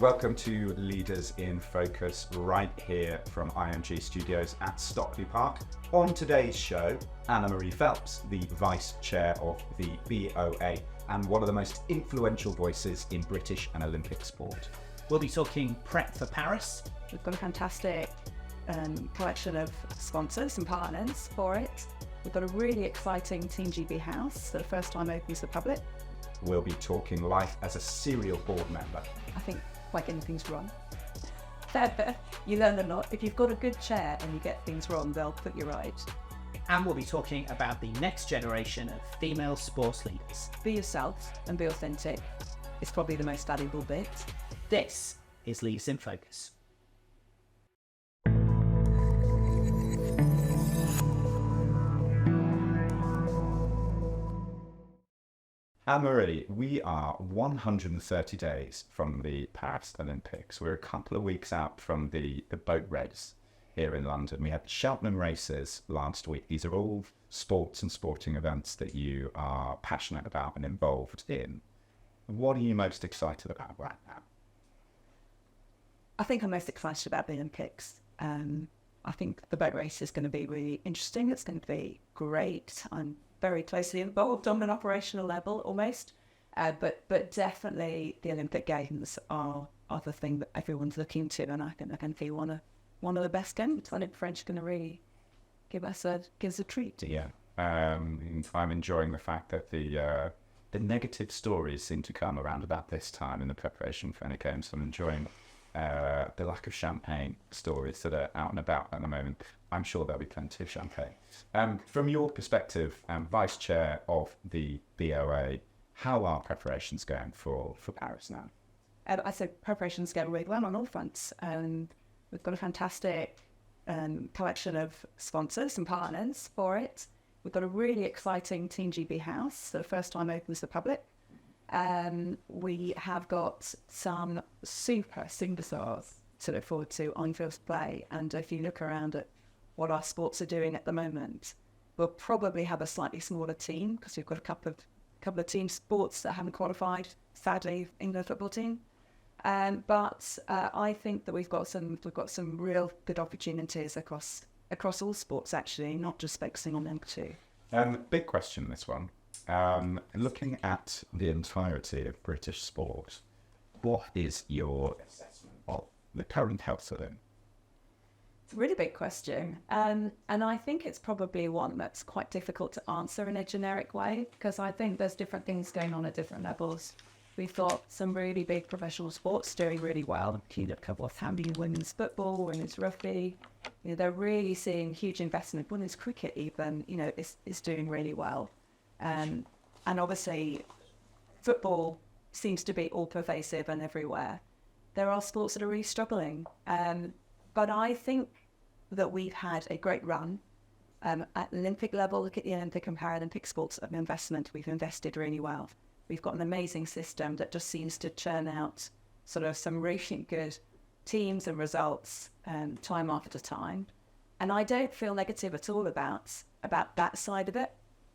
Welcome to Leaders in Focus, right here from IMG Studios at Stockley Park. On today's show, Annamarie Phelps, the Vice Chair of the BOA and one of the most influential voices in British and Olympic sport. We'll be talking prep for Paris. We've got a fantastic collection of sponsors and partners for it. We've got a really exciting Team GB house that the first time opens to the public. We'll be talking life as a serial board member. I think like anything's wrong. You learn a lot. If you've got a good chair and you get things wrong, they'll put you right. And we'll be talking about the next generation of female sports leaders. Be yourself and be authentic. It's probably the most valuable bit. This is Leaders in Focus. Annamarie, we are 130 days from the Paris Olympics. We're a couple of weeks out from the boat race here in London. We had the Cheltenham races last week. These are all sports and sporting events that you are passionate about and involved in. What are you most excited about right now? I think I'm most excited about the Olympics. I think the boat race is going to be really interesting. It's going to be great. I'm very closely involved on an operational level almost. But definitely the Olympic Games are the thing that everyone's looking to, and I think they're going to be one of the best games. I think French going to really give us a treat. Yeah, I'm enjoying the fact that the negative stories seem to come around about this time in the preparation for any games. I'm enjoying the lack of champagne stories that are out and about at the moment. I'm sure there'll be plenty of champagne. From your perspective, Vice Chair of the BOA, how are preparations going for Paris now? I said preparations going really well on all fronts. We've got a fantastic collection of sponsors and partners for it. We've got a really exciting Team GB house that the first time opens to the public. We have got some superstars to look forward to on field play. And if you look around at what our sports are doing at the moment, we'll probably have a slightly smaller team because we've got a couple of team sports that haven't qualified, sadly, England football team. But I think that we've got some real good opportunities across all sports, actually, not just focusing on them too. Big question, this one. Looking at the entirety of British sport, what is your assessment of the current health of it? It's a really big question. And I think it's probably one that's quite difficult to answer in a generic way, because I think there's different things going on at different levels. We've got some really big professional sports doing really well. You look at what's happening in women's football, women's rugby. You know, they're really seeing huge investment. Women's cricket even, is doing really well. And obviously, football seems to be all pervasive and everywhere. There are sports that are really struggling. But I think that we've had a great run at Olympic level. Look at the Olympic and Paralympic sports of investment. We've invested really well. We've got an amazing system that just seems to churn out sort of some really good teams and results time after time. And I don't feel negative at all about that side of it.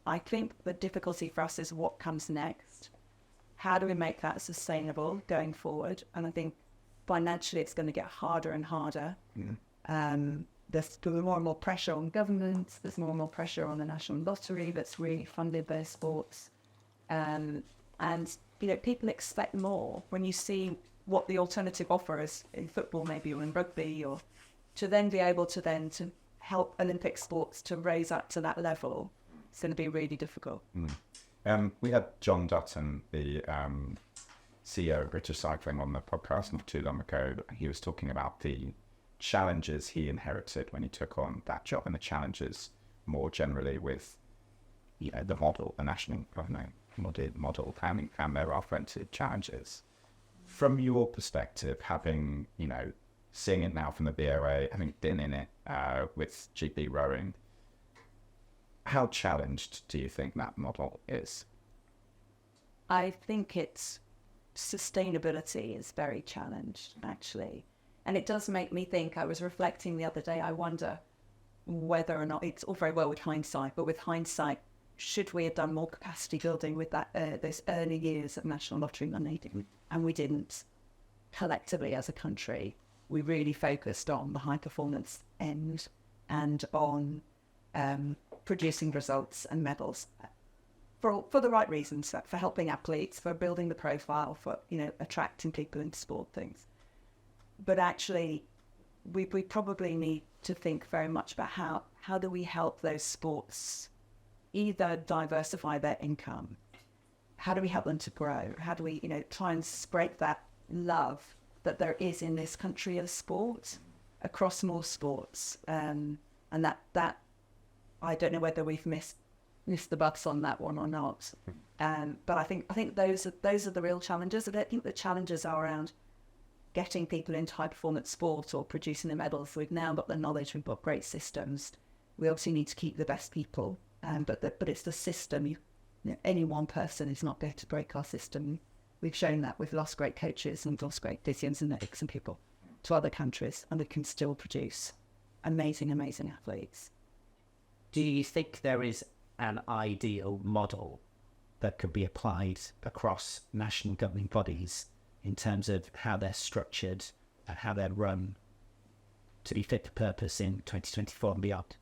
I think the difficulty for us is what comes next. How do we make that sustainable going forward? And I think financially it's going to get harder and harder. There's more and more pressure on governments. There's more and more pressure on the National Lottery that's really funded their sports. And people expect more when you see what the alternative offer is in football maybe, or in rugby, or to then be able to help Olympic sports to raise up to that level. It's going to be really difficult. We had John Dutton, the CEO of British Cycling, on the podcast not too long ago. He was talking about the challenges he inherited when he took on that job, and the challenges more generally with the model, the national model, and there are plenty of challenges. From your perspective, having, seeing it now from the BOA, having been in it with GB rowing, how challenged do you think that model is? I think its sustainability is very challenged, actually. And it does make me think, I was reflecting the other day, I wonder whether or not, it's all very well with hindsight, but with hindsight, should we have done more capacity building with that those early years of National Lottery money? And we didn't. collectively as a country, we really focused on the high performance end and on producing results and medals for the right reasons, for helping athletes, for building the profile, for, you know, attracting people into sport things. But actually, we probably need to think very much about how do we help those sports either diversify their income, how do we help them to grow, how do we, you know, try and spread that love that there is in this country of sport across more sports, and that I don't know whether we've missed the bus on that one or not, but I think those are the real challenges. I don't think the challenges are around getting people into high performance sport or producing the medals. We've now got the knowledge, we've got great systems. We obviously need to keep the best people, but it's the system. You know, any one person is not going to break our system. We've shown that. We've lost great coaches and we've lost great physios and medics and people to other countries, and we can still produce amazing athletes. Do you think there is an ideal model that could be applied across national governing bodies in terms of how they're structured and how they're run to be fit for purpose in 2024 and beyond?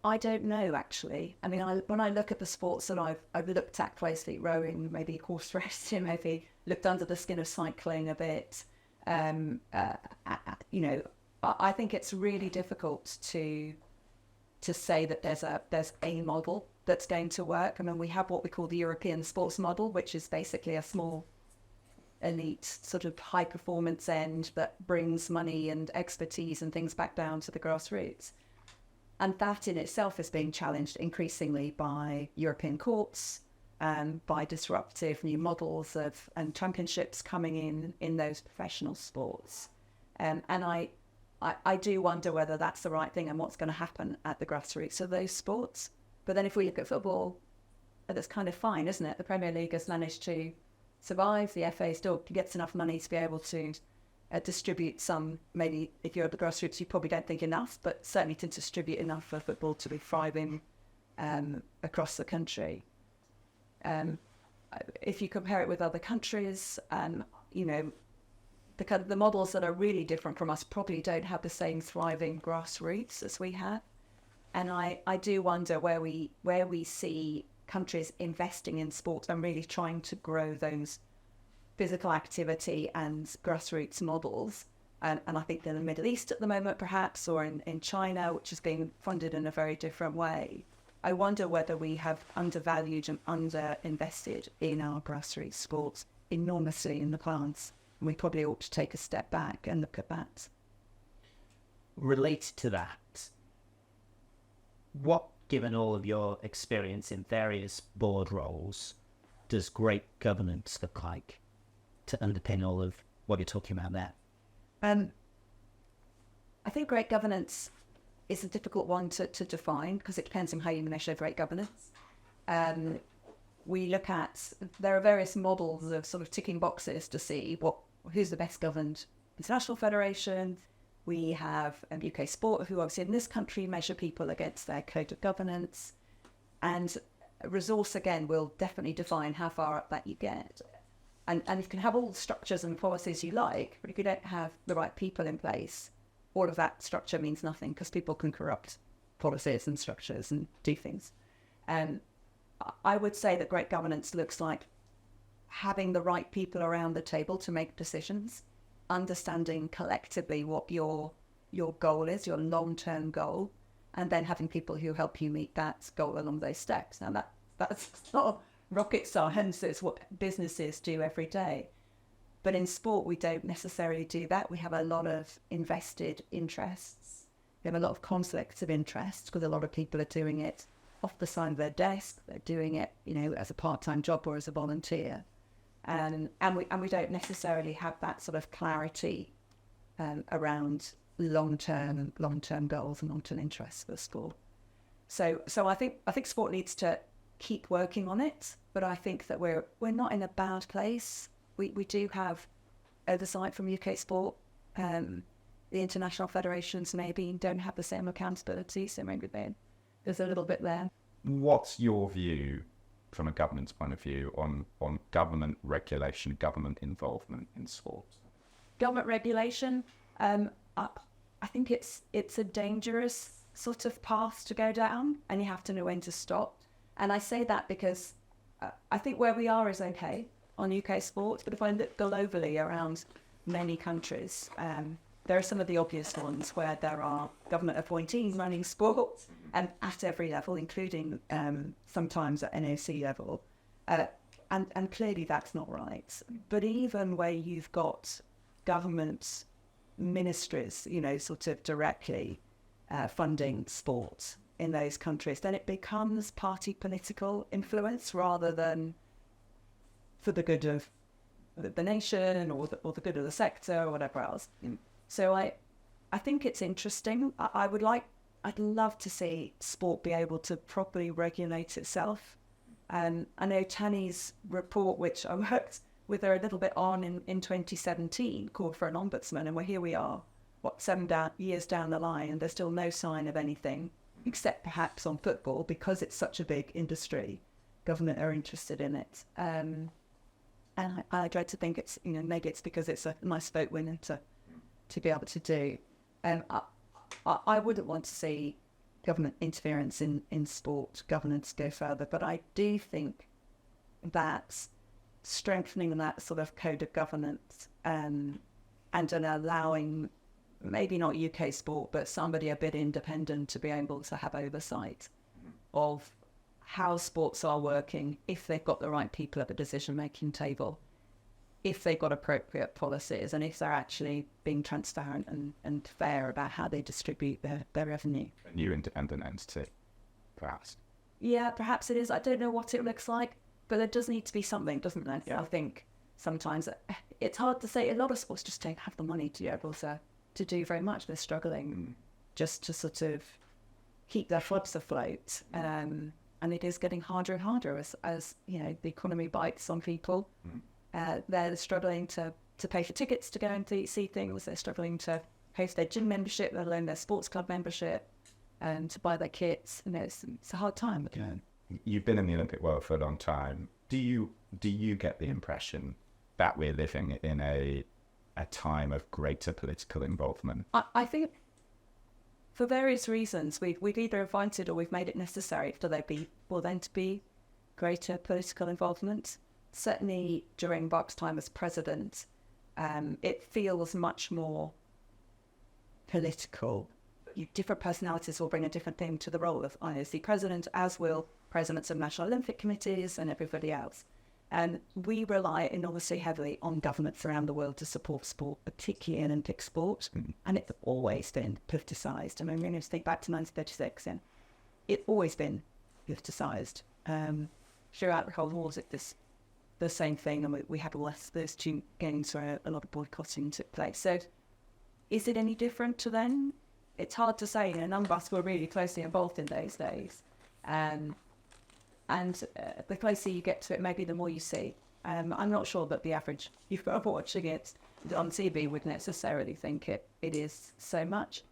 I don't know, actually. I mean, when I look at the sports that I've looked at closely, rowing, maybe horse racing, maybe looked under the skin of cycling a bit, you know, I think it's really difficult to say that there's a model that's going to work. I mean, we have what we call the European sports model, which is basically a small elite sort of high performance end that brings money and expertise and things back down to the grassroots. And that in itself is being challenged increasingly by European courts, by disruptive new models and championships coming in those professional sports. And I do wonder whether that's the right thing and what's going to happen at the grassroots of those sports. But then if we look at football, that's kind of fine, isn't it? The Premier League has managed to survive. The FA still gets enough money to be able to distribute some. Maybe if you're at the grassroots, you probably don't think enough, but certainly to distribute enough for football to be thriving across the country. If you compare it with other countries, you know, the models that are really different from us probably don't have the same thriving grassroots as we have. And I do wonder where we see countries investing in sport and really trying to grow those physical activity and grassroots models. And I think in the Middle East at the moment, perhaps, or in China, which is being funded in a very different way. I wonder whether we have undervalued and underinvested in our grassroots sports enormously in the past. We probably ought to take a step back and look at that. Related to that, what, given all of your experience in various board roles, does great governance look like to underpin all of what you're talking about there? I think great governance is a difficult one to define because it depends on how you measure great governance. We look at, there are various models of sort of ticking boxes to see who's the best governed international federation. We have UK Sport, who obviously in this country measure people against their code of governance. And resource, again, will definitely define how far up that you get. And you can have all the structures and policies you like, but if you don't have the right people in place, all of that structure means nothing because people can corrupt policies and structures and do things. And I would say that great governance looks like having the right people around the table to make decisions, understanding collectively what your goal is, your long-term goal, and then having people who help you meet that goal along those steps. Now that's not rocket science, it's what businesses do every day. But in sport, we don't necessarily do that. We have a lot of invested interests. We have a lot of conflicts of interest because a lot of people are doing it off the side of their desk. They're doing it, you know, as a part-time job or as a volunteer. And we don't necessarily have that sort of clarity around long-term goals and long-term interests for sport. So I think sport needs to keep working on it, but I think that we're not in a bad place. We do have oversight from UK Sport. The international federations maybe don't have the same accountability, so maybe there's a little bit there. What's your view from a governance point of view on government regulation, government involvement in sports? Government regulation, I think it's a dangerous sort of path to go down, and you have to know when to stop. And I say that because I think where we are is okay on UK sports, but if I look globally around many countries, there are some of the obvious ones where there are government appointees running sports, and at every level, including sometimes at NOC level, and clearly that's not right. But even where you've got government ministries, sort of directly funding sport in those countries, then it becomes party political influence rather than for the good of the nation or the good of the sector or whatever else. So I think it's interesting. I'd love to see sport be able to properly regulate itself. I know Tanya's report, which I worked with her a little bit on in 2017, called for an ombudsman, and here we are, 7 years down the line, and there's still no sign of anything, except perhaps on football, because it's such a big industry. Government are interested in it. And I dread to think it's, maybe it's because it's a nice vote winner to be able to do. I wouldn't want to see government interference in sport governance go further, but I do think that strengthening that sort of code of governance and then allowing maybe not UK sport, but somebody a bit independent to be able to have oversight of how sports are working, if they've got the right people at the decision-making table, if they've got appropriate policies, and if they're actually being transparent and fair about how they distribute their revenue. A new independent entity, perhaps. Yeah, perhaps it is. I don't know what it looks like, but there does need to be something, doesn't there? Yeah. I think sometimes it's hard to say. A lot of sports just don't have the money to be able to do very much. They're struggling just to sort of keep their clubs afloat. And it is getting harder and harder as the economy bites on people. They're struggling to pay for tickets to go and see things. They're struggling to pay for their gym membership, let alone their sports club membership, and to buy their kits. It's a hard time. Yeah. You've been in the Olympic world for a long time. Do you get the impression that we're living in a time of greater political involvement? I think for various reasons we've either invited or we've made it necessary for there to be greater political involvement. Certainly during Bach's time as president, it feels much more political. Different personalities will bring a different thing to the role of IOC president, as will presidents of national Olympic committees and everybody else. And we rely enormously heavily on governments around the world to support sport, particularly Olympic sport. And it's always been politicised. I mean, we're going to think back to 1936, and it's always been politicised. Throughout the whole wars, it's the same thing, and we had those 2 games where a lot of boycotting took place. So is it any different to then? It's hard to say. None of us were really closely involved in those days. And the closer you get to it, maybe the more you see. I'm not sure that the average viewer watching it on TV would necessarily think it is so much.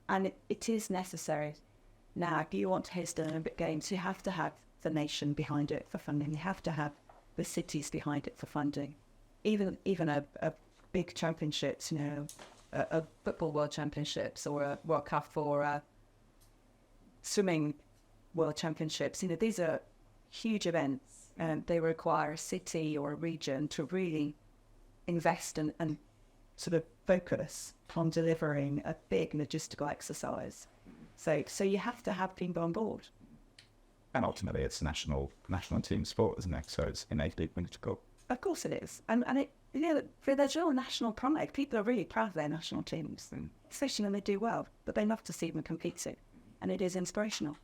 And it is necessary. Now, if you want to host an Olympic Games, you have to have the nation behind it for funding. You have to have the cities behind it for funding. Even a big championships, a football world championships or a World Cup or a swimming world championships. These are huge events, and they require a city or a region to really invest and sort of focus on delivering a big logistical exercise. So you have to have people on board. And ultimately, it's national team sport, isn't it? So it's innately political. Of course it is, and for their real national pride, people are really proud of their national teams, especially when they do well. But they love to see them competing, and it is inspirational.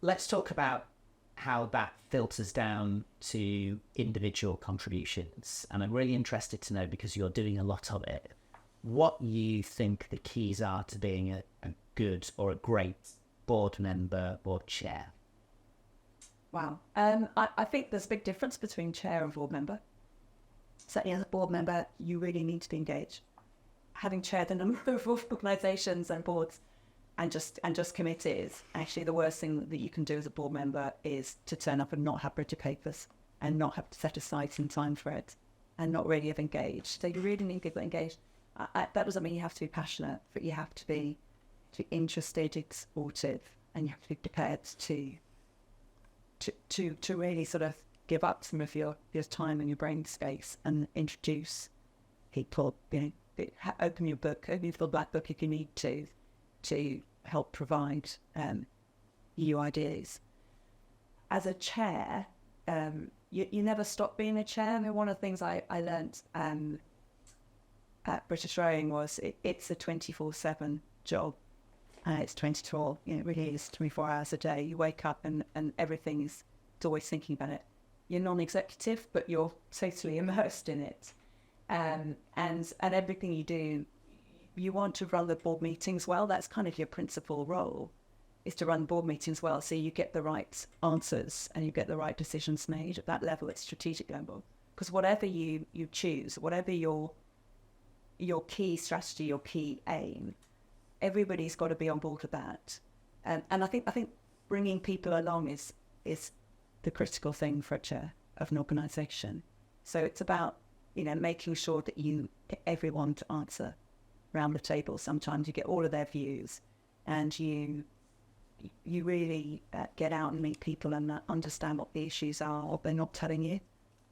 Let's talk about how that filters down to individual contributions. And I'm really interested to know, because you're doing a lot of it, what you think the keys are to being a good or a great board member or chair. Wow. I think there's a big difference between chair and board member. Certainly as a board member, you really need to be engaged. Having chaired a number of organisations and boards, just committed, actually the worst thing that you can do as a board member is to turn up and not have British papers and not have to set aside some time for it and not really have engaged. So you really need people engaged. That doesn't mean you have to be passionate, but you have to be interested, supportive, and you have to be prepared to really sort of give up some of your time and your brain space and introduce people, open your book, open your black book if you need to help provide new ideas. As a chair, you never stop being a chair. I mean, one of the things I learned at British Rowing was it's a 24/7 job. It's 24, it really is 24 hours a day. You wake up and everything is always thinking about it. You're non-executive, but you're totally immersed in it. And everything you do, you want to run the board meetings well. That's kind of your principal role, is to run board meetings well, so you get the right answers and you get the right decisions made at that level, at strategic level. Because whatever you choose, whatever your key strategy, your key aim, everybody's got to be on board with that. And I think bringing people along is the critical thing for a chair of an organisation. So it's about making sure that you get everyone to answer around the table. Sometimes you get all of their views, and you really get out and meet people and understand what the issues are, what they're not telling you,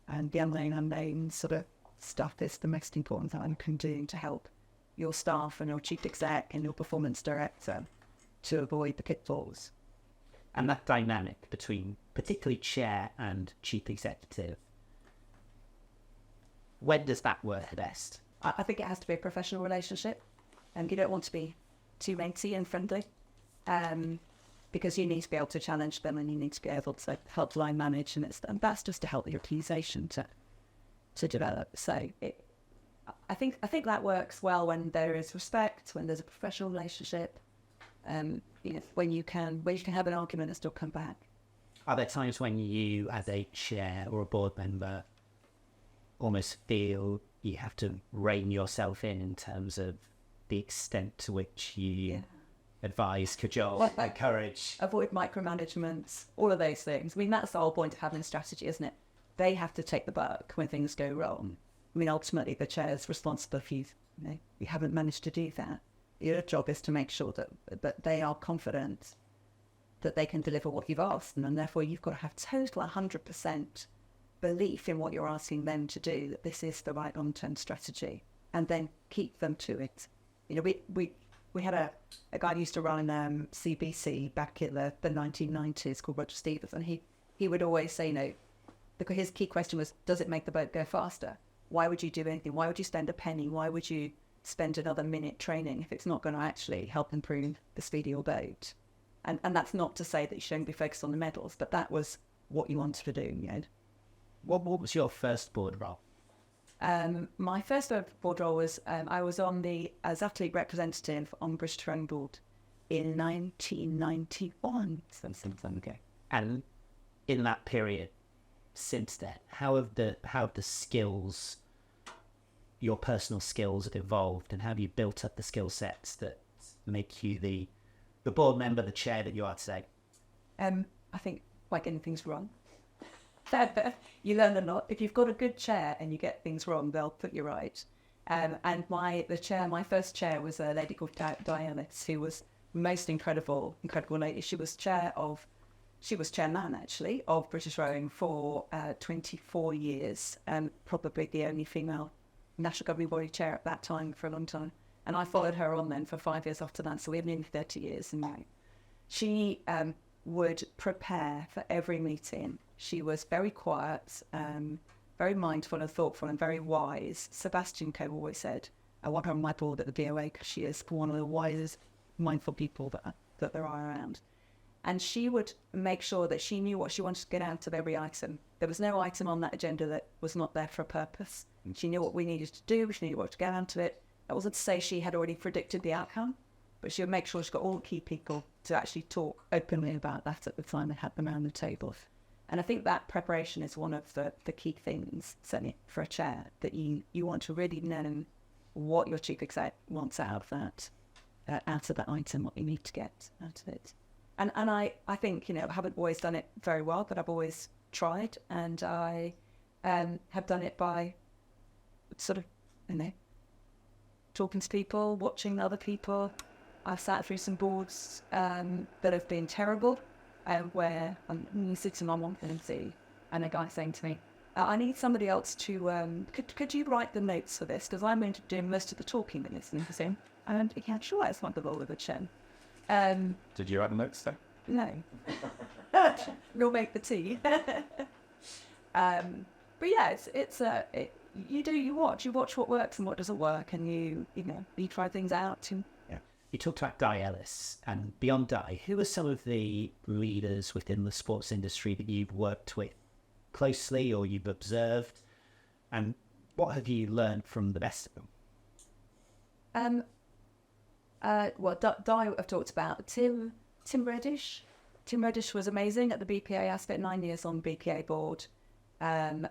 and the unknown sort of stuff is the most important thing you can do to help your staff and your chief exec and your performance director to avoid the pitfalls. And that dynamic between particularly chair and chief executive, when does that work best? I think it has to be a professional relationship, and you don't want to be too matey and friendly, because you need to be able to challenge them and you need to be able to help line manage, and that's just to help your organisation to develop. So I think that works well when there is respect, when there's a professional relationship, when you can have an argument and still come back. Are there times when you, as a chair or a board member, almost feel you have to rein yourself in terms of the extent to which you advise, cajole, encourage? Avoid micromanagement, all of those things. I mean, that's the whole point of having a strategy, isn't it? They have to take the buck when things go wrong. I mean, ultimately, the chair is responsible if you haven't managed to do that. Your job is to make sure that they are confident that they can deliver what you've asked them, and therefore you've got to have total 100% belief in what you're asking them to do, that this is the right long-term strategy, and then keep them to it. We had a guy who used to run CBC back in the 1990s called Roger Stevens, and he would always say, his key question was, does it make the boat go faster? Why would you do anything? Why would you spend a penny? Why would you spend another minute training if it's not going to actually help improve the speed of your boat? And that's not to say that you shouldn't be focused on the medals, but that was what you wanted to do. What was your first board role? My first board role was I was as athlete representative on British Rowing Board in 1991. Okay. And in that period, since then, how have the skills, your personal skills, have evolved, and how have you built up the skill sets that make you the board member, the chair that you are today? I think by getting things wrong. You learn a lot. If you've got a good chair and you get things wrong, they'll put you right. And my first chair was a lady called Diana, who was most incredible lady. She was chairman actually of British Rowing for 24 years, and probably the only female national governing body chair at that time for a long time. And I followed her on then for 5 years after that, so we have nearly 30 years. And she would prepare for every meeting. She was very quiet, very mindful and thoughtful and very wise. Sebastian Coe always said, I want her on my board at the BOA because she is one of the wisest, mindful people that there are around. And she would make sure that she knew what she wanted to get out of every item. There was no item on that agenda that was not there for a purpose. She knew what we needed to do, she knew what to get out of it. That wasn't to say she had already predicted the outcome, but she would make sure she got all the key people to actually talk openly about that at the time they had them around the table. And I think that preparation is one of the key things, certainly for a chair, that you want to really know what your chief exec wants out of that. out of that item what you need to get out of it. And I think, I haven't always done it very well, but I've always tried, and I have done it by sort of, talking to people, watching other people. I've sat through some boards that have been terrible, where I'm sitting on one thing and a guy saying to me, I need somebody else to, could you write the notes for this? Because I'm going to do most of the talking and listening to him. And yeah, sure, it's not the role of a chin. Did you write the notes though? No. We'll make the tea. But yeah, you watch what works and what doesn't work, and you try things out. Yeah. You talked about Di Ellis, and beyond Di, who are some of the leaders within the sports industry that you've worked with closely or you've observed, and what have you learned from the best of them? Well, Di I've talked about. Tim Reddish. Tim Reddish was amazing at the BPA. I spent 9 years on the BPA board, and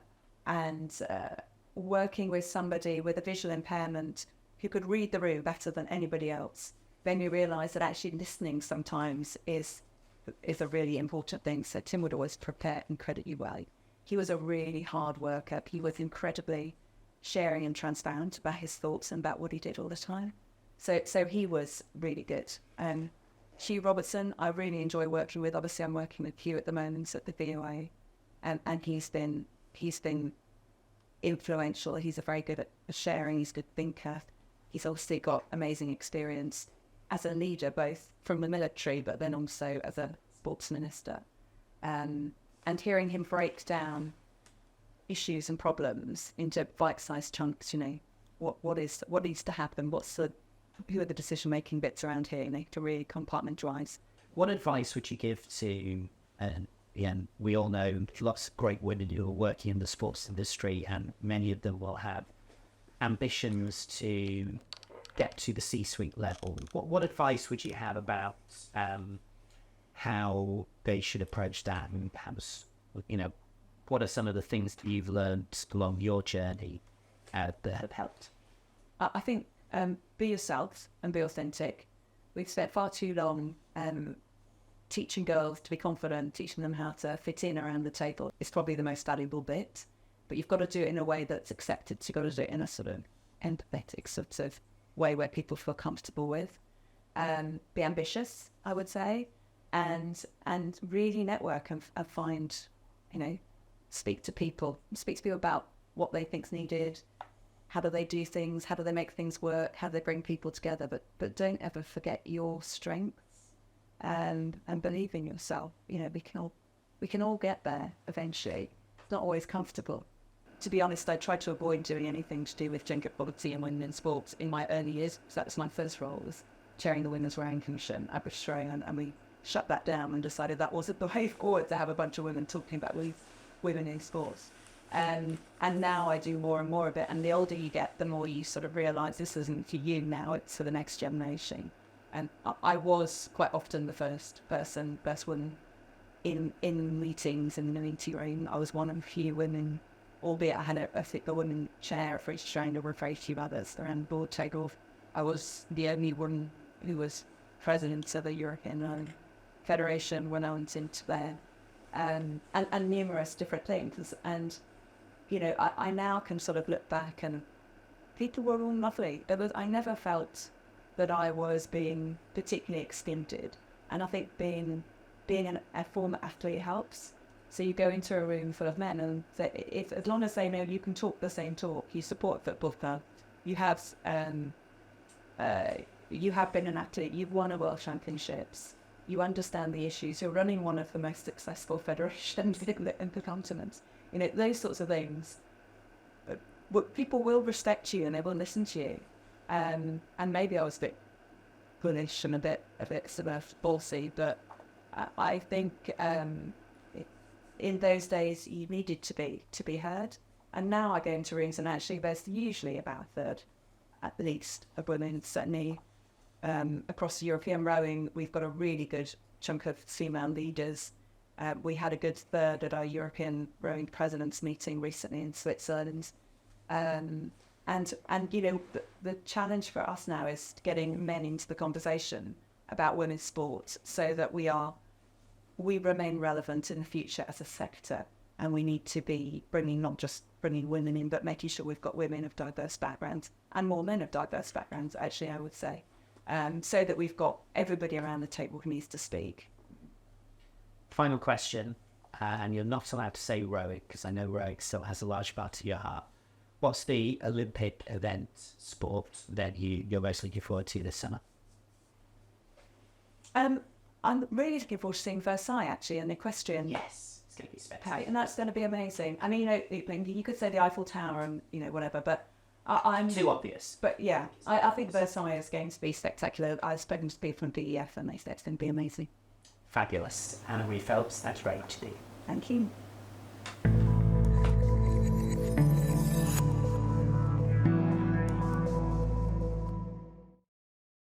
working with somebody with a visual impairment who could read the room better than anybody else. Then you realise that actually listening sometimes is a really important thing. So Tim would always prepare and credit you well. He was a really hard worker. He was incredibly sharing and transparent about his thoughts and about what he did all the time. So he was really good. Hugh Robertson, I really enjoy working with. Obviously, I'm working with Hugh at the moment at the VOA, and he's been influential. He's very good at sharing. He's a good thinker. He's obviously got amazing experience as a leader, both from the military, but then also as a sports minister. And hearing him break down issues and problems into bite-sized chunks, what needs to happen, who are the decision-making bits around here, to really compartmentalize. What advice would you give to, we all know lots of great women who are working in the sports industry, and many of them will have ambitions to get to the C-suite level. What advice would you have about how they should approach that, and perhaps, what are some of the things that you've learned along your journey that have helped? I think be yourself and be authentic. We've spent far too long teaching girls to be confident, teaching them how to fit in around the table. It's probably the most valuable bit, but you've got to do it in a way that's accepted. So you've got to do it in a sort of empathetic sort of way where people feel comfortable with. Be ambitious, I would say, and really network and find, speak to people about what they think's needed. How do they do things? How do they make things work? How do they bring people together? But don't ever forget your strengths, and believe in yourself. We can all get there eventually. It's not always comfortable. To be honest, I tried to avoid doing anything to do with gender equality and women in sports in my early years. So that was my first role, was chairing the Women's Rowing Commission at British Rowing, and we shut that down and decided that wasn't the way forward to have a bunch of women talking about women in sports. And now I do more and more of it. And the older you get, the more you sort of realise this isn't for you now, it's for the next generation. And I was quite often the first woman in meetings in the meeting room. I was one of a few women, albeit I had a woman chair for each train. There were very few others around the board table. I was the only one who was president of the European Federation when I went into there. And numerous different things. And I now can sort of look back, and people were all lovely. I never felt that I was being particularly excluded. And I think being a former athlete helps. So you go into a room full of men, and as long as they know you can talk the same talk, you support a football club, you have been an athlete, you've won a world championships, you understand the issues, you're running one of the most successful federations in the continent. Those sorts of things. But people will respect you and they will listen to you. And maybe I was a bit bullish and a bit sort of ballsy, but I think in those days you needed to be heard. And now I go into rooms and actually there's usually about a third, at least, of women. Certainly across European rowing, we've got a really good chunk of female leaders. We had a good third at our European rowing presidents meeting recently in Switzerland. And you know, the challenge for us now is getting men into the conversation about women's sports so that we remain relevant in the future as a sector. And we need to be not just bringing women in, but making sure we've got women of diverse backgrounds and more men of diverse backgrounds, actually, I would say, so that we've got everybody around the table who needs to speak. Final question, and you're not allowed to say rowing because I know rowing still has a large part of your heart. What's the Olympic event, sport that you're most looking forward to this summer? I'm really looking forward to seeing Versailles, actually, and the equestrian. Yes, it's going to be spectacular. Okay, and that's going to be amazing. I mean, you know, you could say the Eiffel Tower and, you know, whatever, but I'm... Too obvious. But yeah, I think Versailles is going to be spectacular. I've spoken to people from DEF and they said it's going to be amazing. Fabulous. Annamarie Phelps, that's great to see. Thank you.